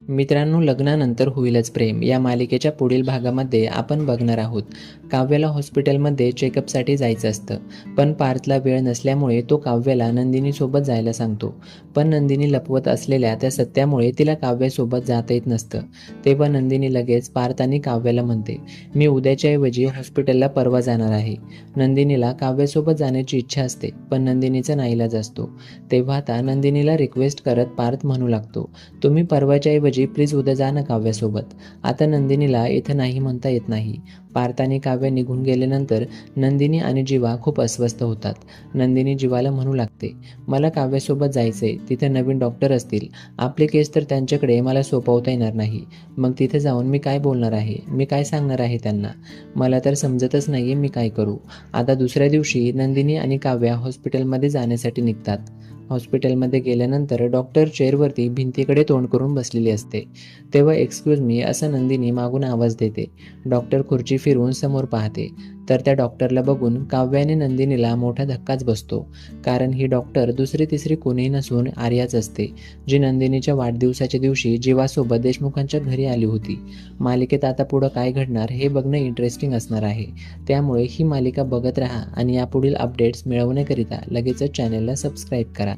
मित्रांनो, लग्नानंतर होईलच प्रेम या मालिकेच्या पुढील भागामध्ये आपण बघणार आहोत. काव्याला हॉस्पिटलमध्ये चेकअपसाठी जायचं असतं, पण पार्थला वेळ नसल्यामुळे तो काव्याला नंदिनीसोबत जायला सांगतो. पण नंदिनी लपवत असलेल्या त्या सत्यामुळे तिला काव्यासोबत जाता येत नसतं. तेव्हा नंदिनी लगेच पार्थ आणि काव्याला म्हणते, मी उद्याच्या ऐवजी हॉस्पिटलला परवा जाणार आहे. नंदिनीला काव्यासोबत जाण्याची इच्छा असते, पण नंदिनीचा नाईलाज असतो. तेव्हा आता नंदिनीला रिक्वेस्ट करत पार्थ म्हणू लागतो, तुम्ही परवाच्या ऐवजी प्लीज उद्या जा ना काव्यासोबत. आता नंदिनीला इथं नाही म्हणता येत नाही. पार्थ आणि काव्य निघून गेल्यानंतर नंदिनी आणि जीवा खूप अस्वस्थ होतात. नंदिनी जीवाला म्हणू लागते, मला काव्यासोबत जायचंय, तिथे नवीन डॉक्टर असतील, आपले केस तर त्यांच्याकडे मला सोपवता येणार नाही. मग तिथे जाऊन मी काय बोलणार आहे, मी काय सांगणार आहे त्यांना, मला तर समजतच नाहीये मी काय करू. आता दुसऱ्या दिवशी नंदिनी आणि काव्या हॉस्पिटलमध्ये जाण्यासाठी निघतात. हॉस्पिटलमध्ये गेल्यानंतर डॉक्टर चेअरवरती भिंतीकडे तोंड करून बसलेली असते. तेव्हा एक्सक्यूज मी असं नंदिनी मागून आवाज देते. डॉक्टर खुर्ची फिरवून समोर पाहते, तर त्या डॉक्टरला बघून काव्याने नंदिनीला मोठा धक्काच बसतो. कारण ही डॉक्टर दुसरी तिसरी कोणीही नसून आर्याच असते, जी नंदिनीच्या वाढदिवसाच्या दिवशी जीवासोबत देशमुखांच्या घरी आली होती. मालिकेत आता पुढं काय घडणार हे बघणं इंटरेस्टिंग असणार आहे. त्यामुळे ही मालिका बघत राहा आणि यापुढील अपडेट्स मिळवण्याकरिता लगेचच चॅनेलला सबस्क्राईब करा.